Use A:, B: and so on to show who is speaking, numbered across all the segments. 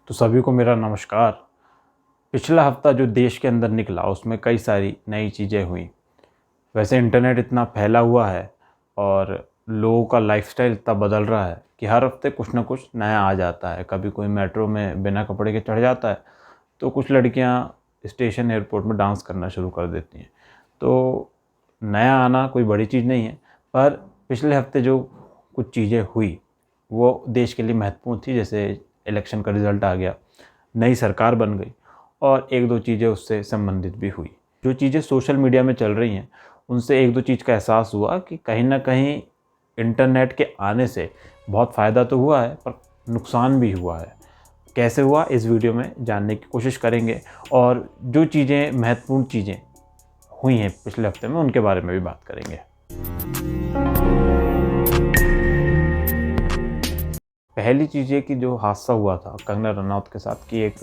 A: तो सभी को मेरा नमस्कार। पिछला हफ्ता जो देश के अंदर निकला उसमें कई सारी नई चीज़ें हुई। वैसे इंटरनेट इतना फैला हुआ है और लोगों का लाइफस्टाइल इतना बदल रहा है कि हर हफ्ते कुछ ना कुछ नया आ जाता है। कभी कोई मेट्रो में बिना कपड़े के चढ़ जाता है तो कुछ लड़कियां स्टेशन एयरपोर्ट में डांस करना शुरू कर देती हैं। तो नया आना कोई बड़ी चीज़ नहीं है, पर पिछले हफ्ते जो कुछ चीज़ें हुई वो देश के लिए महत्वपूर्ण थी। जैसे इलेक्शन का रिज़ल्ट आ गया, नई सरकार बन गई और एक दो चीज़ें उससे संबंधित भी हुई। जो चीज़ें सोशल मीडिया में चल रही हैं उनसे एक दो चीज़ का एहसास हुआ कि कहीं न कहीं इंटरनेट के आने से बहुत फ़ायदा तो हुआ है पर नुकसान भी हुआ है। कैसे हुआ इस वीडियो में जानने की कोशिश करेंगे और जो चीज़ें महत्वपूर्ण चीज़ें हुई हैं पिछले हफ्ते में उनके बारे में भी बात करेंगे। पहली चीज़ ये कि जो हादसा हुआ था कंगना रनौत के साथ कि एक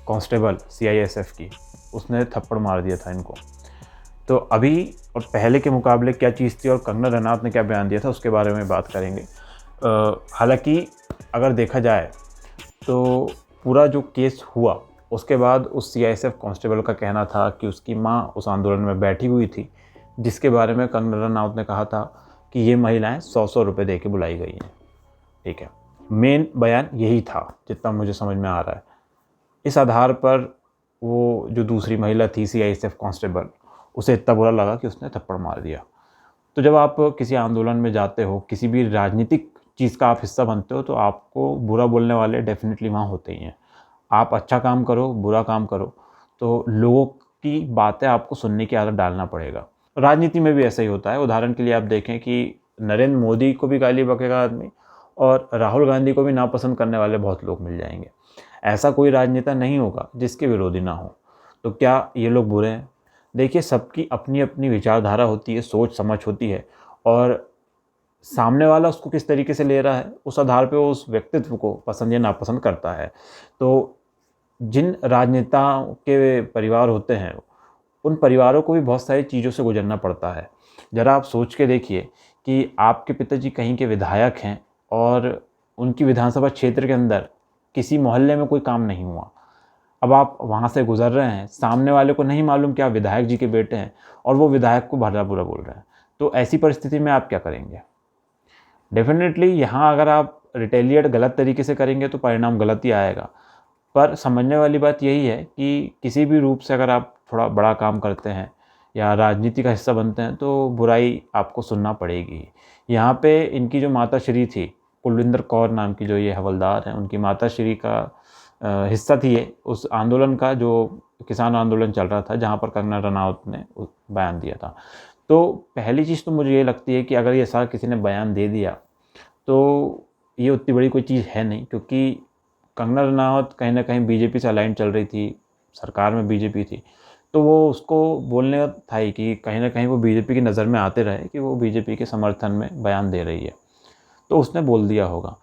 A: कांस्टेबल सीआईएसएफ की उसने थप्पड़ मार दिया था इनको। तो अभी और पहले के मुकाबले क्या चीज़ थी और कंगना रनौत ने क्या बयान दिया था उसके बारे में बात करेंगे। हालांकि अगर देखा जाए तो पूरा जो केस हुआ उसके बाद उस सीआईएसएफ कांस्टेबल का कहना था कि उसकी माँ उस आंदोलन में बैठी हुई थी, जिसके बारे में कंगना रनौत ने कहा था कि ये महिलाएं 100-100 रुपये दे के बुलाई गई हैं। ठीक है, मेन बयान यही था जितना मुझे समझ में आ रहा है। इस आधार पर वो जो दूसरी महिला थी सीआईएसएफ कांस्टेबल, उसे इतना बुरा लगा कि उसने थप्पड़ मार दिया। तो जब आप किसी आंदोलन में जाते हो, किसी भी राजनीतिक चीज़ का आप हिस्सा बनते हो, तो आपको बुरा बोलने वाले डेफिनेटली वहाँ होते ही हैं। आप अच्छा काम करो, बुरा काम करो, तो लोगों की बातें आपको सुनने की आदत डालना पड़ेगा। राजनीति में भी ऐसा ही होता है। उदाहरण के लिए आप देखें कि नरेंद्र मोदी को भी गाली बकेगा आदमी और राहुल गांधी को भी नापसंद करने वाले बहुत लोग मिल जाएंगे। ऐसा कोई राजनेता नहीं होगा जिसके विरोधी ना हो। तो क्या ये लोग बुरे हैं? देखिए, सबकी अपनी अपनी विचारधारा होती है, सोच समझ होती है और सामने वाला उसको किस तरीके से ले रहा है उस आधार पे वो उस व्यक्तित्व को पसंद या नापसंद करता है। तो जिन राजनेताओं के परिवार होते हैं उन परिवारों को भी बहुत सारी चीज़ों से गुजरना पड़ता है। ज़रा आप सोच के देखिए कि आपके पिताजी कहीं के विधायक हैं और उनकी विधानसभा क्षेत्र के अंदर किसी मोहल्ले में कोई काम नहीं हुआ। अब आप वहाँ से गुज़र रहे हैं, सामने वाले को नहीं मालूम कि आप विधायक जी के बेटे हैं और वो विधायक को भला बुरा बोल रहे हैं। तो ऐसी परिस्थिति में आप क्या करेंगे? डेफ़िनेटली यहाँ अगर आप रिटेलिएट गलत तरीके से करेंगे तो परिणाम गलत ही आएगा। पर समझने वाली बात यही है कि किसी भी रूप से अगर आप थोड़ा बड़ा काम करते हैं या राजनीति का हिस्सा बनते हैं तो बुराई आपको सुनना पड़ेगी। यहाँ पे इनकी जो माताश्री थी, कुलविंदर कौर नाम की जो ये हवलदार हैं, उनकी माताश्री का हिस्सा थी ये उस आंदोलन का जो किसान आंदोलन चल रहा था, जहाँ पर कंगना रनौत ने बयान दिया था। तो पहली चीज़ तो मुझे ये लगती है कि अगर ये ऐसा किसी ने बयान दे दिया तो ये उतनी बड़ी कोई चीज़ है नहीं, क्योंकि कंगना रनौत कहीं न कहीं बीजेपी से अलाइन चल रही थी, सरकार में बीजेपी थी। तो वो उसको बोलने था ही कि कहीं न कहीं वो बीजेपी की नज़र में आते रहे कि वो बीजेपी के समर्थन में बयान दे रही है। तो उसने बोल दिया होगा।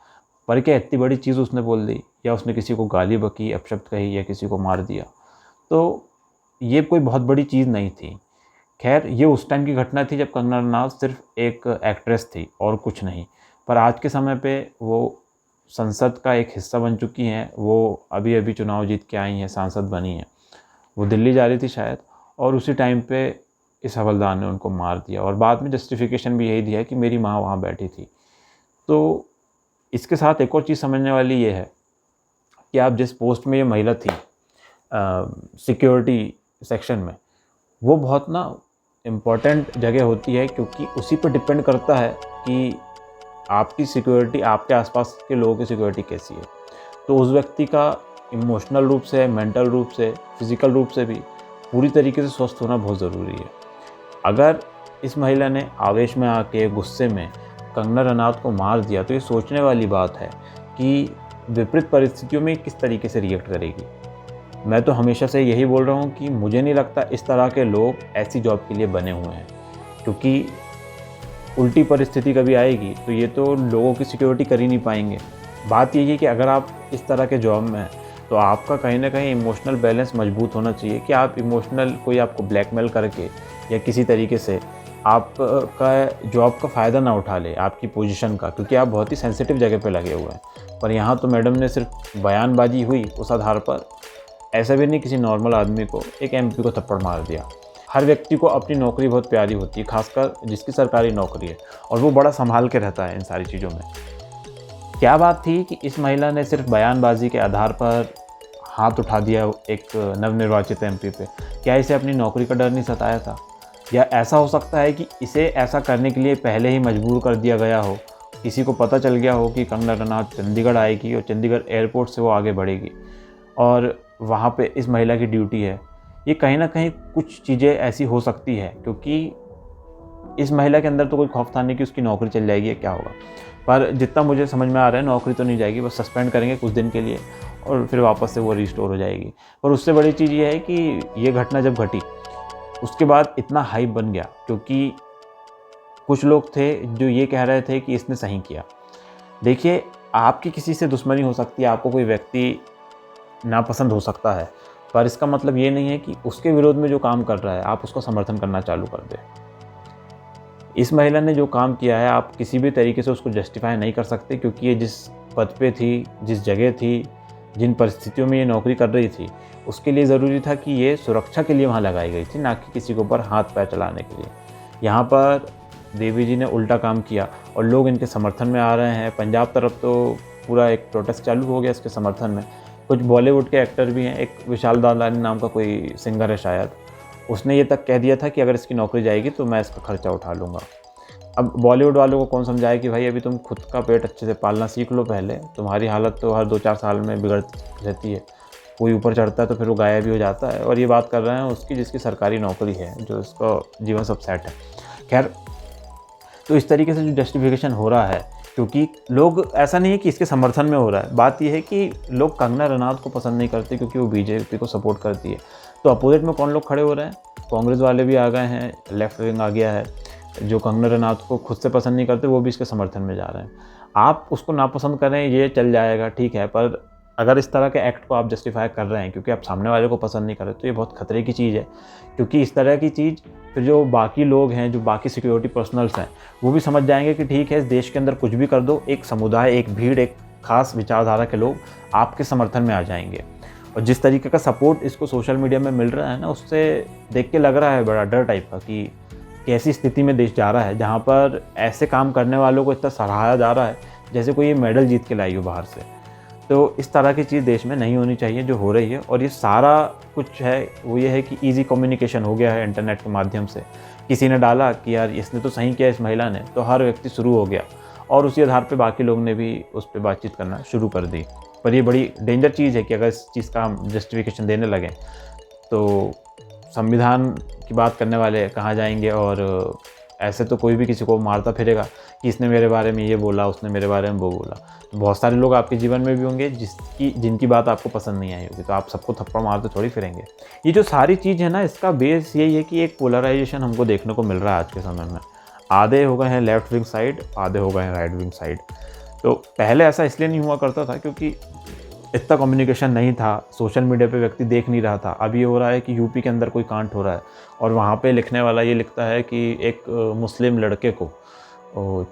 A: पर क्या इतनी बड़ी चीज़ उसने बोल दी या उसने किसी को गाली बकी, अपशब्द कही या किसी को मार दिया, तो ये कोई बहुत बड़ी चीज़ नहीं थी। ख़ैर, ये उस टाइम की घटना थी जब कंगना रनौत सिर्फ़ एक एक्ट्रेस थी और कुछ नहीं। पर आज के समय पे वो संसद का एक हिस्सा बन चुकी हैं। वो अभी-अभी चुनाव जीत के आई हैं, सांसद बनी हैं। वो दिल्ली जा रही थी शायद और उसी टाइम पे इस हवलदार ने उनको मार दिया और बाद में जस्टिफ़िकेशन भी यही दिया कि मेरी माँ वहाँ बैठी थी। तो इसके साथ एक और चीज़ समझने वाली ये है कि आप जिस पोस्ट में ये महिला थी सिक्योरिटी सेक्शन में, वो बहुत ना इम्पोर्टेंट जगह होती है, क्योंकि उसी पर डिपेंड करता है कि आपकी सिक्योरिटी, आपके आसपास के लोगों की सिक्योरिटी कैसी है। तो उस व्यक्ति का इमोशनल रूप से, मेंटल रूप से, फिज़िकल रूप से भी पूरी तरीके से स्वस्थ होना बहुत ज़रूरी है। अगर इस महिला ने आवेश में आके, गुस्से में कंगना रनौत को मार दिया तो ये सोचने वाली बात है कि विपरीत परिस्थितियों में किस तरीके से रिएक्ट करेगी। मैं तो हमेशा से यही बोल रहा हूँ कि मुझे नहीं लगता इस तरह के लोग ऐसी जॉब के लिए बने हुए हैं, क्योंकि उल्टी परिस्थिति कभी आएगी तो ये तो लोगों की सिक्योरिटी कर ही नहीं पाएंगे। बात यही है कि अगर आप इस तरह के जॉब में हैं तो आपका कहीं ना कहीं इमोशनल बैलेंस मजबूत होना चाहिए कि आप इमोशनल कोई आपको ब्लैकमेल करके या किसी तरीके से आपका जॉब का फ़ायदा ना उठा ले, आपकी पोजीशन का, क्योंकि आप बहुत ही सेंसिटिव जगह पे लगे हुए हैं। पर यहाँ तो मैडम ने सिर्फ बयानबाजी हुई, उस आधार पर ऐसा भी नहीं किसी नॉर्मल आदमी को, एक एमपी को थप्पड़ मार दिया। हर व्यक्ति को अपनी नौकरी बहुत प्यारी होती है, खासकर जिसकी सरकारी नौकरी है, और वो बड़ा संभाल के रहता है इन सारी चीज़ों में। क्या बात थी कि इस महिला ने सिर्फ बयानबाजी के आधार पर हाथ उठा दिया एक नवनिर्वाचित एमपी पे? क्या इसे अपनी नौकरी का डर नहीं सताया था? या ऐसा हो सकता है कि इसे ऐसा करने के लिए पहले ही मजबूर कर दिया गया हो, किसी को पता चल गया हो कि कंगना रनौत चंडीगढ़ आएगी और चंडीगढ़ एयरपोर्ट से वो आगे बढ़ेगी और वहाँ पे इस महिला की ड्यूटी है। ये कहीं ना कहीं कुछ चीज़ें ऐसी हो सकती है, क्योंकि इस महिला के अंदर तो कोई खौफ था नहीं कि उसकी नौकरी चल जाएगी या क्या होगा। पर जितना मुझे समझ में आ रहा है, नौकरी तो नहीं जाएगी, बस सस्पेंड करेंगे कुछ दिन के लिए और फिर वापस से वो रिस्टोर हो जाएगी। पर उससे बड़ी चीज़ ये है कि ये घटना जब घटी उसके बाद इतना हाइप बन गया, क्योंकि कुछ लोग थे जो ये कह रहे थे कि इसने सही किया। देखिए, आपकी किसी से दुश्मनी हो सकती है, आपको कोई व्यक्ति नापसंद हो सकता है, पर इसका मतलब ये नहीं है कि उसके विरोध में जो काम कर रहा है आप उसका समर्थन करना चालू कर दें। इस महिला ने जो काम किया है आप किसी भी तरीके से उसको जस्टिफाई नहीं कर सकते, क्योंकि ये जिस पद पे थी, जिस जगह थी, जिन परिस्थितियों में ये नौकरी कर रही थी, उसके लिए ज़रूरी था कि ये सुरक्षा के लिए वहाँ लगाई गई थी, ना कि किसी के ऊपर हाथ पैर चलाने के लिए। यहाँ पर देवी जी ने उल्टा काम किया और लोग इनके समर्थन में आ रहे हैं। पंजाब तरफ तो पूरा एक प्रोटेस्ट चालू हो गया इसके समर्थन में। कुछ बॉलीवुड के एक्टर भी हैं, एक विशाल दादानी नाम का कोई सिंगर है शायद, उसने ये तक कह दिया था कि अगर इसकी नौकरी जाएगी तो मैं इसका खर्चा उठा लूँगा। अब बॉलीवुड वालों को कौन समझाए कि भाई अभी तुम खुद का पेट अच्छे से पालना सीख लो पहले, तुम्हारी हालत तो हर 2-4 साल में बिगड़ती रहती है। कोई ऊपर चढ़ता है तो फिर वो गायब भी हो जाता है, और ये बात कर रहे हैं उसकी जिसकी सरकारी नौकरी है, जो इसका जीवन सब सेट है। खैर, तो इस तरीके से जो जस्टिफिकेशन हो रहा है, क्योंकि लोग, ऐसा नहीं है कि इसके समर्थन में हो रहा है, बात यह है कि लोग कंगना रनौत को पसंद नहीं करते क्योंकि वो बीजेपी को सपोर्ट करती है। तो अपोजिट में कौन लोग खड़े हो रहे हैं? कांग्रेस वाले भी आ गए हैं, लेफ्ट विंग आ गया है, जो कंगना रनौत को खुद से पसंद नहीं करते वो भी इसके समर्थन में जा रहे हैं। आप उसको नापसंद करें, ये चल जाएगा, ठीक है, पर अगर इस तरह के एक्ट को आप जस्टिफाई कर रहे हैं क्योंकि आप सामने वाले को पसंद नहीं कर रहे, तो ये बहुत खतरे की चीज़ है। क्योंकि इस तरह की चीज़ फिर जो बाकी लोग हैं, जो बाकी सिक्योरिटी पर्सनल्स हैं, वो भी समझ जाएंगे कि ठीक है, इस देश के अंदर कुछ भी कर दो, एक समुदाय, एक भीड़, एक खास विचारधारा के लोग आपके समर्थन में आ जाएंगे। और जिस तरीके का सपोर्ट इसको सोशल मीडिया में मिल रहा है ना, उससे देख के लग रहा है बड़ा डर टाइप का कि कैसी स्थिति में देश जा रहा है, जहाँ पर ऐसे काम करने वालों को इतना सराहा जा रहा है जैसे कोई ये मेडल जीत के लाई हो बाहर से। तो इस तरह की चीज़ देश में नहीं होनी चाहिए जो हो रही है। और ये सारा कुछ है वो ये है कि ईज़ी कम्युनिकेशन हो गया है इंटरनेट के माध्यम से। किसी ने डाला कि यार इसने तो सही किया इस महिला ने, तो हर व्यक्ति शुरू हो गया और उसी आधार पे बाकी लोग ने भी उस पर बातचीत करना शुरू कर दी। पर ये बड़ी डेंजर चीज़ है कि अगर इस चीज़ का हम जस्टिफिकेशन देने लगें तो संविधान की बात करने वाले कहाँ जाएंगे। और ऐसे तो कोई भी किसी को मारता फिरेगा कि इसने मेरे बारे में ये बोला, उसने मेरे बारे में वो बोला। तो बहुत सारे लोग आपके जीवन में भी होंगे जिनकी बात आपको पसंद नहीं आई होगी, तो आप सबको थप्पड़ मारते थोड़ी फिरेंगे। ये जो सारी चीज़ है ना, इसका बेस यही है कि एक पोलराइजेशन हमको देखने को मिल रहा है आज के समय में। आधे हो गए हैं लेफ्ट विंग साइड, आधे हो गए हैं राइट विंग साइड। तो पहले ऐसा इसलिए नहीं हुआ करता था क्योंकि इतना कम्युनिकेशन नहीं था, सोशल मीडिया पे व्यक्ति देख नहीं रहा था। अब ये हो रहा है कि यूपी के अंदर कोई कांड हो रहा है और वहाँ पे लिखने वाला ये लिखता है कि एक मुस्लिम लड़के को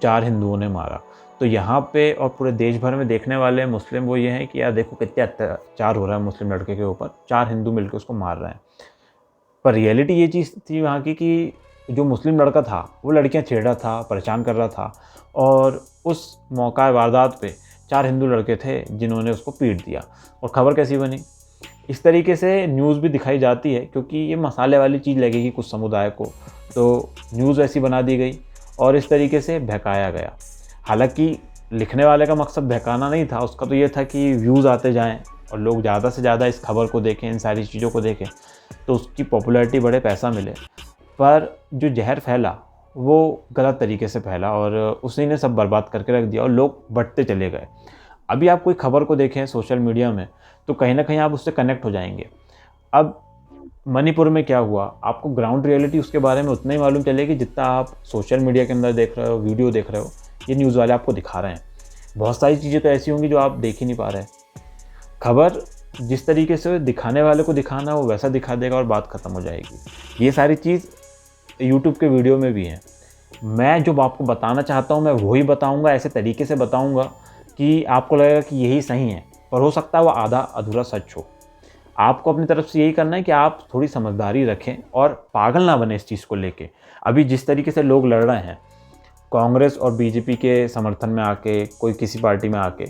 A: 4 हिंदुओं ने मारा। तो यहाँ पे और पूरे देश भर में देखने वाले मुस्लिम वो ये हैं कि यार देखो कितने अत्याचार हो रहा है मुस्लिम लड़के के ऊपर, 4 हिंदू मिलकर उसको मार रहे हैं। पर रियलिटी ये चीज़ थी वहाँ की कि जो मुस्लिम लड़का था वो लड़कियाँ छेड़ रहा था, परेशान कर रहा था, और उस मौका वारदात पे 4 हिंदू लड़के थे जिन्होंने उसको पीट दिया। और ख़बर कैसी बनी? इस तरीके से न्यूज़ भी दिखाई जाती है क्योंकि ये मसाले वाली चीज़ लगेगी कुछ समुदाय को, तो न्यूज़ ऐसी बना दी गई और इस तरीके से बहकाया गया। हालांकि लिखने वाले का मकसद बहकाना नहीं था, उसका तो ये था कि व्यूज़ आते जाएं और लोग ज़्यादा से ज़्यादा इस खबर को देखें, इन सारी चीज़ों को देखें, तो उसकी पॉपुलैरिटी बढ़े, पैसा मिले। पर जो जहर फैला वो गलत तरीके से फैला और उसी ने सब बर्बाद करके रख दिया और लोग बढ़ते चले गए। अभी आप कोई खबर को देखें सोशल मीडिया में तो कहीं ना कहीं आप उससे कनेक्ट हो जाएंगे। अब मणिपुर में क्या हुआ, आपको ग्राउंड रियलिटी उसके बारे में उतना ही मालूम चलेगी जितना आप सोशल मीडिया के अंदर देख रहे हो, वीडियो देख रहे हो, ये न्यूज़ वाले आपको दिखा रहे हैं। बहुत सारी चीज़ें तो ऐसी होंगी जो आप देख ही नहीं पा रहे। खबर जिस तरीके से दिखाने वाले को दिखाना वो वैसा दिखा देगा और बात ख़त्म हो जाएगी। ये सारी चीज़ यूट्यूब के वीडियो में भी हैं। मैं जो आपको बताना चाहता हूँ मैं वही बताऊँगा, ऐसे तरीके से बताऊँगा कि आपको लगेगा कि यही सही है, पर हो सकता है वो आधा अधूरा सच हो। आपको अपनी तरफ से यही करना है कि आप थोड़ी समझदारी रखें और पागल ना बने इस चीज़ को लेके। अभी जिस तरीके से लोग लड़ रहे हैं, कांग्रेस और बीजेपी के समर्थन में आके, कोई किसी पार्टी में आके,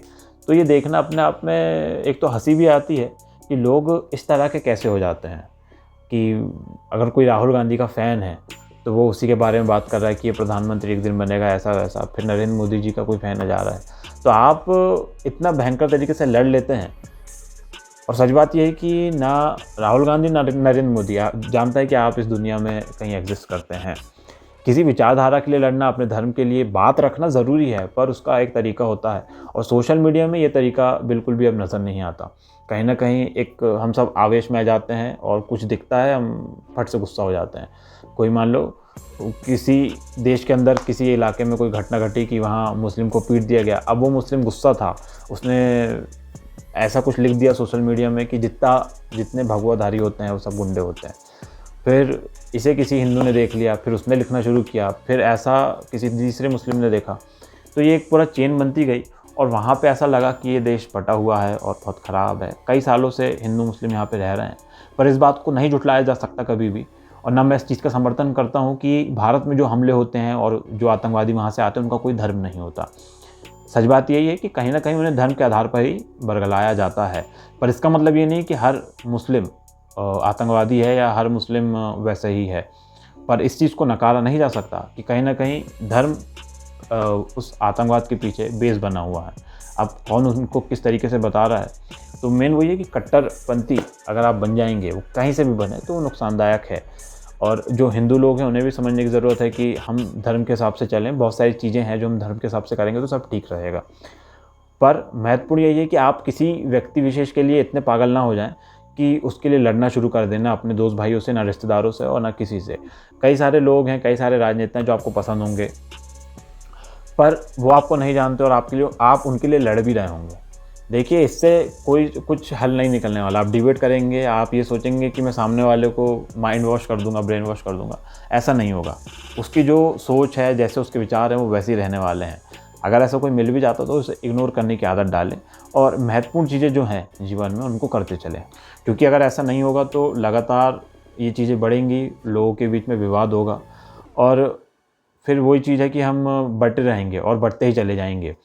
A: तो ये देखना अपने आप में एक तो हँसी भी आती है कि लोग इस तरह के कैसे हो जाते हैं कि अगर कोई राहुल गांधी का फ़ैन है, तो वो उसी के बारे में बात कर रहा है कि ये प्रधानमंत्री एक दिन बनेगा ऐसा-वैसा, फिर नरेंद्र मोदी जी का कोई फ़ैन आ जा रहा है। तो आप इतना भयंकर तरीके से लड़ लेते हैं और सच बात ये है कि ना राहुल गांधी ना नरेंद्र मोदी जानता है कि आप इस दुनिया में कहीं एग्जिस्ट करते हैं। किसी विचारधारा के लिए लड़ना, अपने धर्म के लिए बात रखना ज़रूरी है, पर उसका एक तरीका होता है और सोशल मीडिया में ये तरीका बिल्कुल भी अब नज़र नहीं आता। कहीं न कहीं एक हम सब आवेश में आ जाते हैं और कुछ दिखता है, हम फट से गुस्सा हो जाते हैं। कोई मान लो किसी देश के अंदर किसी इलाके में कोई घटना घटी कि वहाँ मुस्लिम को पीट दिया गया। अब वो मुस्लिम गुस्सा था, उसने ऐसा कुछ लिख दिया सोशल मीडिया में कि जितने भगवाधारी होते हैं वो सब गुंडे होते हैं। फिर इसे किसी हिंदू ने देख लिया, फिर उसने लिखना शुरू किया, फिर ऐसा किसी तीसरे मुस्लिम ने देखा, तो ये एक पूरा चेन बनती गई और वहाँ पे ऐसा लगा कि ये देश बटा हुआ है और बहुत ख़राब है। कई सालों से हिंदू मुस्लिम यहाँ पे रह रहे हैं, पर इस बात को नहीं झुठलाया जा सकता कभी भी। और ना मैं इस चीज़ का समर्थन करता हूँ कि भारत में जो हमले होते हैं और जो आतंकवादी वहाँ से आते हैं उनका कोई धर्म नहीं होता। सच बात यही है कि कहीं न कहीं उन्हें धर्म के आधार पर ही बरगलाया जाता है, पर इसका मतलब ये नहीं कि हर मुस्लिम आतंकवादी है या हर मुस्लिम वैसे ही है। पर इस चीज़ को नकारा नहीं जा सकता कि कहीं न कहीं धर्म उस आतंकवाद के पीछे बेस बना हुआ है। अब कौन उनको किस तरीके से बता रहा है, तो मेन वही है कि कट्टरपंथी अगर आप बन जाएँगे, वो कहीं से भी बने, तो वो नुकसानदायक है। और जो हिंदू लोग हैं उन्हें भी समझने की ज़रूरत है कि हम धर्म के हिसाब से चलें, बहुत सारी चीज़ें हैं जो हम धर्म के हिसाब से करेंगे तो सब ठीक रहेगा। पर महत्वपूर्ण यही है कि आप किसी व्यक्ति विशेष के लिए इतने पागल ना हो जाएँ कि उसके लिए लड़ना शुरू कर दें, ना अपने दोस्त भाइयों से, ना रिश्तेदारों से और ना किसी से। कई सारे लोग हैं, कई सारे राजनेता हैं जो आपको पसंद होंगे, पर वो आपको नहीं जानते और आप उनके लिए लड़ भी रहे होंगे। देखिए, इससे कोई कुछ हल नहीं निकलने वाला। आप डिबेट करेंगे, आप ये सोचेंगे कि मैं सामने वाले को माइंड वॉश कर दूँगा, ब्रेन वॉश कर दूँगा, ऐसा नहीं होगा। उसकी जो सोच है, जैसे उसके विचार हैं, वो वैसे ही रहने वाले हैं। अगर ऐसा कोई मिल भी जाता तो उसे इग्नोर करने की आदत डालें और महत्वपूर्ण चीज़ें जो हैं जीवन में उनको करते चलें। क्योंकि अगर ऐसा नहीं होगा तो लगातार ये चीज़ें बढ़ेंगी, लोगों के बीच में विवाद होगा और फिर वही चीज़ है कि हम बढ़ते रहेंगे और बढ़ते ही चले जाएँगे।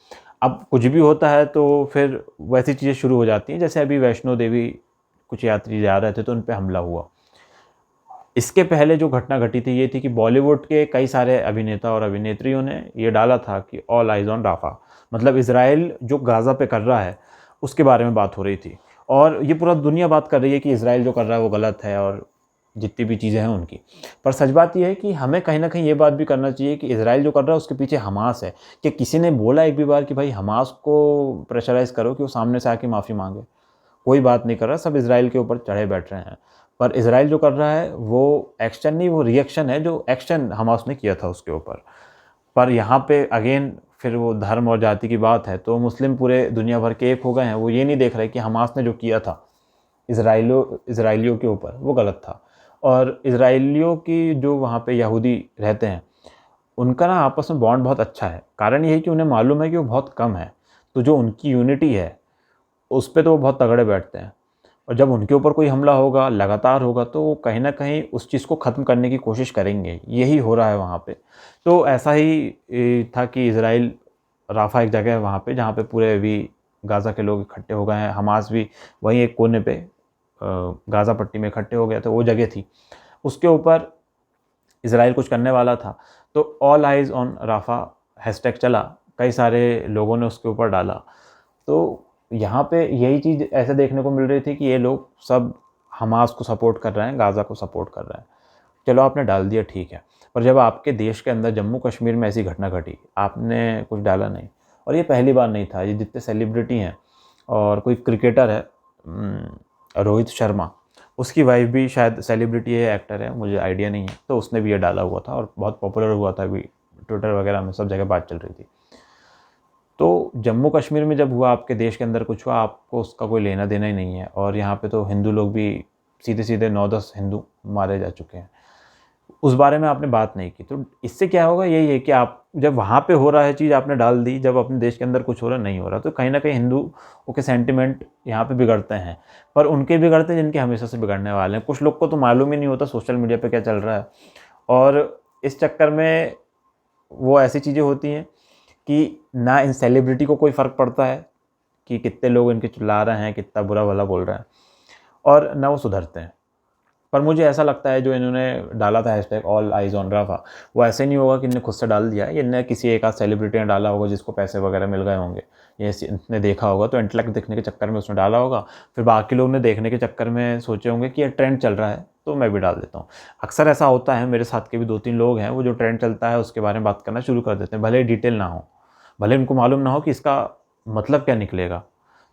A: अब कुछ भी होता है तो फिर वैसी चीज़ें शुरू हो जाती हैं, जैसे अभी वैष्णो देवी कुछ यात्री जा रहे थे तो उन पे हमला हुआ। इसके पहले जो घटना घटी थी ये थी कि बॉलीवुड के कई सारे अभिनेता और अभिनेत्रियों ने ये डाला था कि ऑल आइज़ ऑन राफ़ा, मतलब इज़राइल जो गाज़ा पे कर रहा है उसके बारे में बात हो रही थी और ये पूरा दुनिया बात कर रही है कि इज़राइल जो कर रहा है वो गलत है और जितनी भी चीज़ें हैं उनकी। पर सच बात ये है कि हमें कहीं न कहीं ये बात भी करना चाहिए कि इज़राइल जो कर रहा है उसके पीछे हमास है। क्या किसी ने बोला एक भी बार कि भाई हमास को प्रेशराइज़ करो कि वो सामने से आके माफ़ी माँगे? कोई बात नहीं कर रहा, सब इज़राइल के ऊपर चढ़े बैठ रहे हैं। पर इज़राइल जो कर रहा है वो एक्शन नहीं, वो रिएक्शन है, जो एक्शन हमास ने किया था उसके ऊपर। पर यहाँ पे अगेन फिर वो धर्म और जाति की बात है, तो मुस्लिम पूरे दुनिया भर के एक हो गए हैं। वो ये नहीं देख रहे कि हमास ने जो किया था इज़राइलियों के ऊपर, वो गलत था। और इज़राइलियों की जो वहाँ पे यहूदी रहते हैं, उनका ना आपस में बॉन्ड बहुत अच्छा है। कारण ये है कि उन्हें मालूम है कि वो बहुत कम है, तो जो उनकी यूनिटी है, उस पे तो वो बहुत तगड़े बैठते हैं। और जब उनके ऊपर कोई हमला होगा, लगातार होगा, तो वो कहीं न कहीं उस चीज़ को ख़त्म करने की कोशिश करेंगे। यही हो रहा है वहाँ पे। तो ऐसा ही था कि इज़राइल राफ़ा एक जगह है वहाँ पे, जहाँ पे पूरे अभी गाज़ा के लोग इकट्ठे हो गए हैं। हमास भी वहीं एक कोने पे गाज़ा पट्टी में इकट्ठे हो गए थे, वो जगह थी। उसके ऊपर इज़राइल कुछ करने वाला था, तो ऑल आइज़ ऑन राफ़ा हैशटैग चला, कई सारे लोगों ने उसके ऊपर डाला। तो यहाँ पे यही चीज़ ऐसे देखने को मिल रही थी कि ये लोग सब हमास को सपोर्ट कर रहे हैं, गाज़ा को सपोर्ट कर रहे हैं। चलो आपने डाल दिया ठीक है, पर जब आपके देश के अंदर जम्मू कश्मीर में ऐसी घटना घटी, आपने कुछ डाला नहीं। और ये पहली बार नहीं था, ये जितने सेलिब्रिटी हैं और कोई क्रिकेटर है रोहित शर्मा, उसकी वाइफ़ भी शायद सेलिब्रिटी है, एक्टर है, मुझे आइडिया नहीं है, तो उसने भी ये डाला हुआ था और बहुत पॉपुलर हुआ था अभी ट्विटर वगैरह में सब जगह बात चल रही थी। तो जम्मू कश्मीर में जब हुआ, आपके देश के अंदर कुछ हुआ, आपको उसका कोई लेना देना ही नहीं है और यहाँ पे तो हिंदू लोग भी सीधे-सीधे 9-10 हिंदू मारे जा चुके हैं। उस बारे में आपने बात नहीं की। तो इससे क्या होगा, यही है कि आप जब वहाँ पे हो रहा है चीज़ आपने डाल दी, जब अपने देश के अंदर कुछ हो रहा नहीं हो रहा, तो कहीं न कहीं हिंदुओं के सेंटिमेंट यहाँ पे बिगड़ते हैं। पर उनके बिगड़ते हैं जिनके हमेशा से बिगड़ने वाले हैं। कुछ लोग को तो मालूम ही नहीं होता सोशल मीडिया पे क्या चल रहा है, और इस चक्कर में वो ऐसी चीज़ें होती हैं कि ना इन सेलिब्रिटी को कोई फ़र्क पड़ता है कि कितने लोग इनके चिल्ला रहे हैं, कितना बुरा-भला बोल रहे हैं, और ना वो सुधरते हैं। पर मुझे ऐसा लगता है जो इन्होंने डाला था हैशटैग ऑल आइज़ ऑन रफ़ा, वो ऐसे नहीं होगा कि इन्होंने खुद से डाल दिया है। इनने किसी एक आध सेलिब्रिटी ने डाला होगा जिसको पैसे वगैरह मिल गए होंगे, ये इसने देखा होगा तो इंटेलेक्ट दिखने के चक्कर में उसने डाला होगा। फिर बाकी लोग ने देखने के चक्कर में सोचे होंगे कि ये ट्रेंड चल रहा है तो मैं भी डाल देता हूँ। अक्सर ऐसा होता है, मेरे साथ के भी 2-3 लोग हैं, वो जो ट्रेंड चलता है उसके बारे में बात करना शुरू कर देते हैं, भले ही डिटेल ना हो, भले उनको मालूम ना हो कि इसका मतलब क्या निकलेगा,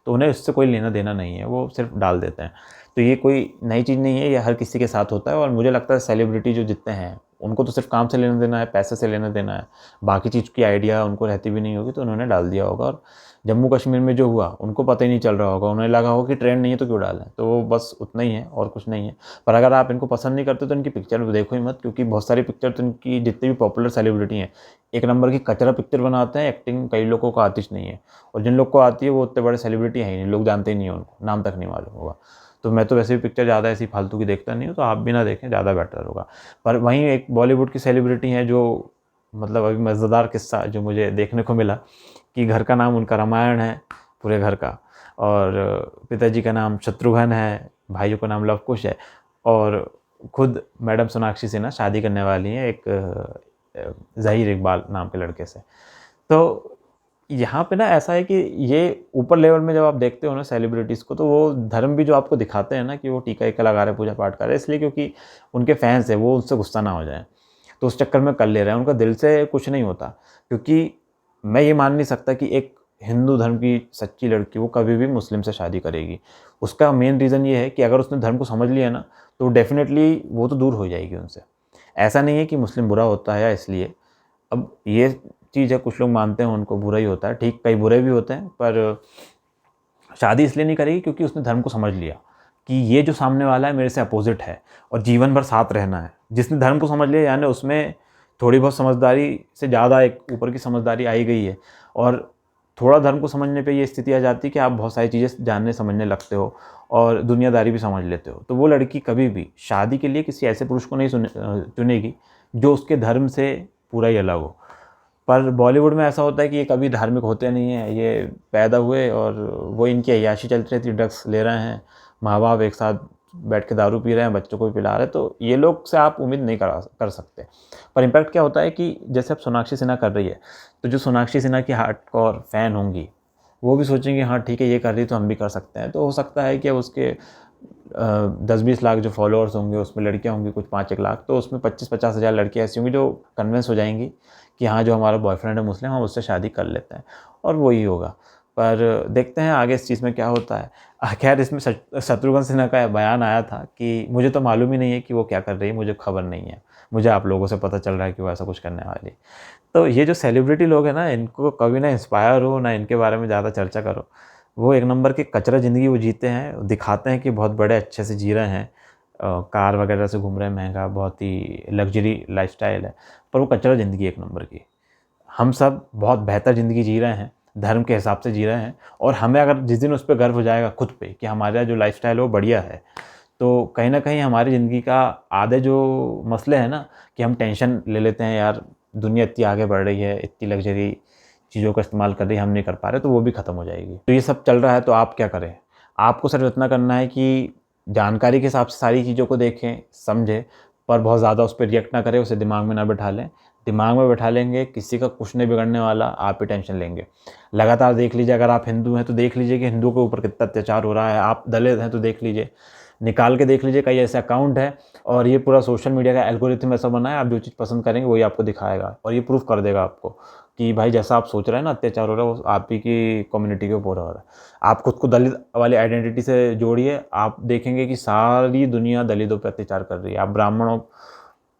A: तो उन्हें इससे कोई लेना देना नहीं है, वो सिर्फ डाल देते हैं। तो ये कोई नई चीज़ नहीं है, ये हर किसी के साथ होता है, और मुझे लगता है सेलिब्रिटी जो जितने हैं उनको तो सिर्फ काम से लेना देना है, पैसे से लेना देना है, बाकी चीज़ की आइडिया उनको रहती भी नहीं होगी, तो उन्होंने डाल दिया होगा। और जम्मू कश्मीर में जो हुआ उनको पता ही नहीं चल रहा होगा, उन्हें लगा होगा कि ट्रेंड नहीं है तो क्यों डालें, तो वो बस उतना ही है और कुछ नहीं है। पर अगर आप इनको पसंद नहीं करते तो इनकी पिक्चर देखो ही मत, क्योंकि बहुत सारी पिक्चर तो इनकी जितनी भी पॉपुलर सेलिब्रिटी हैं एक नंबर की कचरा पिक्चर बनाते हैं, एक्टिंग कई लोगों को आती नहीं है, और जिन लोग को आती है वो उतने बड़े सेलिब्रिटी हैं ही नहीं, लोग जानते ही नहीं हैं उनको, नाम तक नहीं मालूम होगा। तो मैं तो वैसे भी पिक्चर ज़्यादा ऐसी फालतू की देखता नहीं हूँ, तो आप भी ना देखें, ज़्यादा बेटर होगा। पर वहीं एक बॉलीवुड की सेलिब्रिटी हैं जो मतलब अभी मज़ेदार किस्सा जो मुझे देखने को मिला कि घर का नाम उनका रामायण है पूरे घर का, और पिताजी का नाम शत्रुघ्न है, भाइयों का नाम लवकुश है, और खुद मैडम सोनाक्षी सिन्हा शादी करने वाली हैं एक ज़हीर इकबाल नाम के लड़के से। तो यहाँ पे ना ऐसा है कि ये ऊपर लेवल में जब आप देखते हो ना सेलिब्रिटीज़ को, तो वो धर्म भी जो आपको दिखाते हैं ना कि वो टीका-वीका लगा रहे हैं, पूजा-पाठ कर रहे हैं, इसलिए क्योंकि उनके फैन्स हैं, वो उनसे गुस्सा ना हो जाएँ। तो उस चक्कर में कर ले रहे हैं, उनका दिल से कुछ नहीं होता। क्योंकि मैं ये मान नहीं सकता कि एक हिंदू धर्म की सच्ची लड़की वो कभी भी मुस्लिम से शादी करेगी। उसका मेन रीज़न ये है कि अगर उसने धर्म को समझ लिया ना, तो डेफ़िनेटली वो तो दूर हो जाएगी उनसे। ऐसा नहीं है कि मुस्लिम बुरा होता है या इसलिए। अब ये चीज़ है, कुछ लोग मानते हैं उनको बुरा ही होता है, ठीक, कई बुरे भी होते हैं, पर शादी इसलिए नहीं करेगी क्योंकि उसने धर्म को समझ लिया कि ये जो सामने वाला है मेरे से अपोज़िट है और जीवन भर साथ रहना है। जिसने धर्म को समझ लिया यानी उसमें थोड़ी बहुत समझदारी से ज़्यादा एक ऊपर की समझदारी आई गई है, और थोड़ा धर्म को समझने पे ये स्थिति आ जाती है कि आप बहुत सारी चीज़ें जानने समझने लगते हो और दुनियादारी भी समझ लेते हो। तो वो लड़की कभी भी शादी के लिए किसी ऐसे पुरुष को नहीं चुनेगी जो उसके धर्म से पूरा ही अलग हो। पर बॉलीवुड में ऐसा होता है कि ये कभी धार्मिक होते नहीं हैं, ये पैदा हुए और वो इनकी अय्याशी चलती रहती है, ड्रग्स ले रहे हैं, माँ-बाप एक साथ बैठ के दारू पी रहे हैं, बच्चों को भी पिला रहे हैं, तो ये लोग से आप उम्मीद नहीं कर सकते। पर इम्पैक्ट क्या होता है कि जैसे अब सोनाक्षी सिन्हा कर रही है, तो जो सोनाक्षी सिन्हा की हार्डकोर फैन होंगी, वो भी सोचेंगे हाँ ठीक है ये कर रही तो हम भी कर सकते हैं। तो हो सकता है कि अब उसके 10-20 लाख जो फॉलोअर्स होंगे उसमें लड़कियाँ होंगी कुछ 5-1 लाख, तो उसमें 25-50 हज़ार लड़कियाँ ऐसी होंगी जो कन्विंस हो जाएंगी कि हाँ जो हमारा बॉयफ्रेंड है मुस्लिम, हम उससे शादी कर लेते हैं, और वही होगा। पर देखते हैं आगे इस चीज़ में क्या होता है। खैर इसमें शत्रुघ्न सिन्हा का बयान आया था कि मुझे तो मालूम ही नहीं है कि वो क्या कर रही है, मुझे खबर नहीं है, मुझे आप लोगों से पता चल रहा है कि वो ऐसा कुछ करने वाली है। तो ये जो सेलिब्रिटी लोग हैं ना, इनको कभी ना इंस्पायर हो, ना इनके बारे में ज़्यादा चर्चा करो। वो एक नंबर की कचरा ज़िंदगी वो जीते हैं, दिखाते हैं कि बहुत बड़े अच्छे से जी रहे हैं, कार वगैरह से घूम रहे हैं, महँगा बहुत ही लग्ज़री लाइफ़स्टाइल है, पर वो कचरा ज़िंदगी एक नंबर की। हम सब बहुत बेहतर ज़िंदगी जी रहे हैं, धर्म के हिसाब से जी रहे हैं, और हमें अगर जिस दिन उस पे गर्व हो जाएगा खुद पे कि हमारा जो लाइफ़स्टाइल है वो बढ़िया है, तो कहीं न कहीं हमारी ज़िंदगी का आधे जो मसले हैं ना कि हम टेंशन ले लेते हैं, यार दुनिया इतनी आगे बढ़ रही है, इतनी लग्ज़री चीज़ों का इस्तेमाल कर रही है, हम नहीं कर पा रहे, तो वो भी ख़त्म हो जाएगी। तो ये सब चल रहा है तो आप क्या करें? आपको सिर्फ़ इतना करना है कि जानकारी के हिसाब से सारी चीज़ों को देखें, समझें, पर बहुत ज़्यादा उस पे रिएक्ट ना करें, उसे दिमाग में ना बिठा लें। दिमाग में बैठा लेंगे, किसी का कुछ नहीं बिगड़ने वाला, आप ही टेंशन लेंगे। लगातार देख लीजिए, अगर आप हिंदू हैं तो देख लीजिए कि हिंदुओं के ऊपर कितना अत्याचार हो रहा है, आप दलित हैं तो देख लीजिए, निकाल के देख लीजिए, कई ऐसे अकाउंट हैं, और ये पूरा सोशल मीडिया का एल्गोरिथम ऐसा बना है, आप जो चीज़ पसंद करेंगे वही आपको दिखाएगा, और ये प्रूफ कर देगा आपको कि भाई जैसा आप सोच रहे हैं ना अत्याचार हो रहा है, वो आप ही की कम्युनिटी के ऊपर हो रहा है। आप खुद को दलित वाली आइडेंटिटी से जोड़िए, आप देखेंगे कि सारी दुनिया दलितों पर अत्याचार कर रही है। आप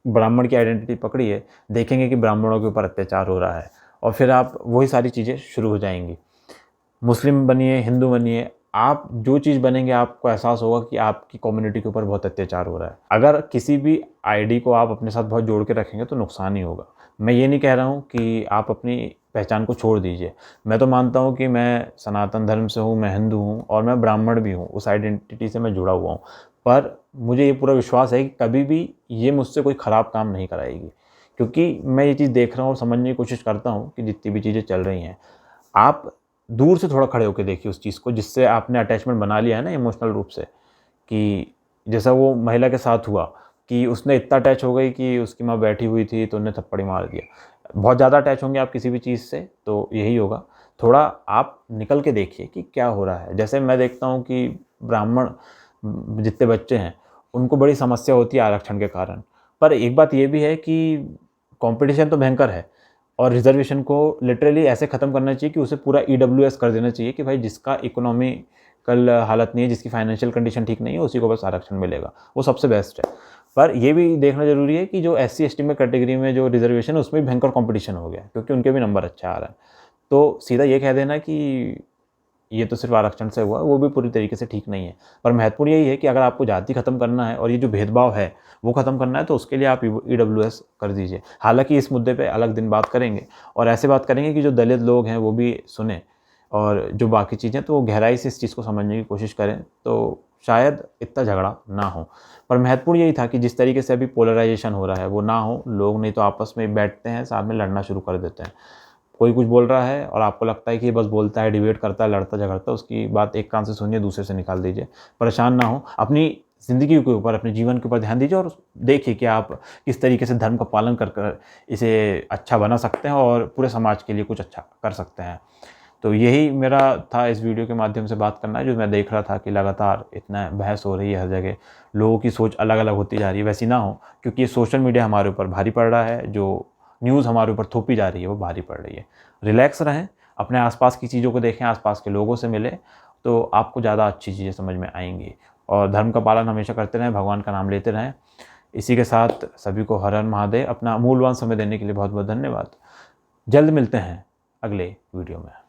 A: ब्राह्मण की आइडेंटिटी पकड़िए, देखेंगे कि ब्राह्मणों के ऊपर अत्याचार हो रहा है, और फिर आप वही सारी चीज़ें शुरू हो जाएंगी। मुस्लिम बनिए, हिंदू बनिए, आप जो चीज़ बनेंगे आपको एहसास होगा कि आपकी कम्युनिटी के ऊपर बहुत अत्याचार हो रहा है। अगर किसी भी आईडी को आप अपने साथ बहुत जोड़ के रखेंगे तो नुकसान ही होगा। मैं ये नहीं कह रहा हूँ कि आप अपनी पहचान को छोड़ दीजिए। मैं तो मानता हूँ कि मैं सनातन धर्म से हूँ, मैं हिंदू हूँ और मैं ब्राह्मण भी हूँ, उस आइडेंटिटी से मैं जुड़ा हुआ हूँ। पर मुझे ये पूरा विश्वास है कि कभी भी ये मुझसे कोई ख़राब काम नहीं कराएगी, क्योंकि मैं ये चीज़ देख रहा हूँ और समझने की कोशिश करता हूँ कि जितनी भी चीज़ें चल रही हैं, आप दूर से थोड़ा खड़े होकर देखिए उस चीज़ को जिससे आपने अटैचमेंट बना लिया है ना इमोशनल रूप से, कि जैसा वो महिला के साथ हुआ कि उसने इतना अटैच हो गई कि उसकी माँ बैठी हुई थी तो उन्हें थप्पड़ ही मार दिया। बहुत ज़्यादा अटैच होंगे आप किसी भी चीज़ से तो यही होगा। थोड़ा आप निकल के देखिए कि क्या हो रहा है। जैसे मैं देखता हूँ कि ब्राह्मण जितने बच्चे हैं उनको बड़ी समस्या होती है आरक्षण के कारण। पर एक बात ये भी है कि कॉम्पिटिशन तो भयंकर है और रिज़र्वेशन को लिटरली ऐसे ख़त्म करना चाहिए कि उसे पूरा ईडब्ल्यूएस कर देना चाहिए कि भाई जिसका इकोनॉमिकल हालत नहीं है, जिसकी फाइनेंशियल कंडीशन ठीक नहीं है, उसी को बस आरक्षण मिलेगा। वो सबसे बेस्ट है। पर ये भी देखना ज़रूरी है कि जो एससी एसटी में कैटेगरी में जो रिज़र्वेशन है उसमें भी भयंकर कॉम्पिटिशन हो गया है क्योंकि उनके भी नंबर अच्छा आ रहा है। तो सीधा ये कह देना कि ये तो सिर्फ आरक्षण से हुआ, वो भी पूरी तरीके से ठीक नहीं है। पर महत्वपूर्ण यही है कि अगर आपको जाति खत्म करना है और ये जो भेदभाव है वो खत्म करना है तो उसके लिए आप ईडब्ल्यूएस कर दीजिए। हालाँकि इस मुद्दे पे अलग दिन बात करेंगे और ऐसे बात करेंगे कि जो दलित लोग हैं वो भी सुनें और जो बाकी चीज़ें तो वो गहराई से इस चीज़ को समझने की कोशिश करें, तो शायद इतना झगड़ा ना हो। पर महत्वपूर्ण यही था कि जिस तरीके से अभी पोलराइज़ेशन हो रहा है वो ना हो। लोग नहीं तो आपस में बैठते हैं, साथ में लड़ना शुरू कर देते हैं। कोई कुछ बोल रहा है और आपको लगता है कि ये बस बोलता है, डिबेट करता है, लड़ता झगड़ता है, उसकी बात एक कान से सुनिए, दूसरे से निकाल दीजिए। परेशान ना हो, अपनी ज़िंदगी के ऊपर, अपने जीवन के ऊपर ध्यान दीजिए और देखिए कि आप किस तरीके से धर्म का पालन कर कर इसे अच्छा बना सकते हैं और पूरे समाज के लिए कुछ अच्छा कर सकते हैं। तो यही मेरा था इस वीडियो के माध्यम से बात करना, जो मैं देख रहा था कि लगातार इतना बहस हो रही है हर जगह, लोगों की सोच अलग-अलग होती जा रही है, वैसी ना हो क्योंकि ये सोशल मीडिया हमारे ऊपर भारी पड़ रहा है, जो न्यूज़ हमारे ऊपर थोपी जा रही है वो भारी पड़ रही है। रिलैक्स रहें, अपने आस-पास की चीज़ों को देखें, आस-पास के लोगों से मिलें, तो आपको ज़्यादा अच्छी चीज़ें समझ में आएँगी और धर्म का पालन हमेशा करते रहें, भगवान का नाम लेते रहें। इसी के साथ सभी को हर हर महादेव। अपना मूल्यवान समय देने के लिए बहुत-बहुत धन्यवाद। जल्द मिलते हैं अगले वीडियो में।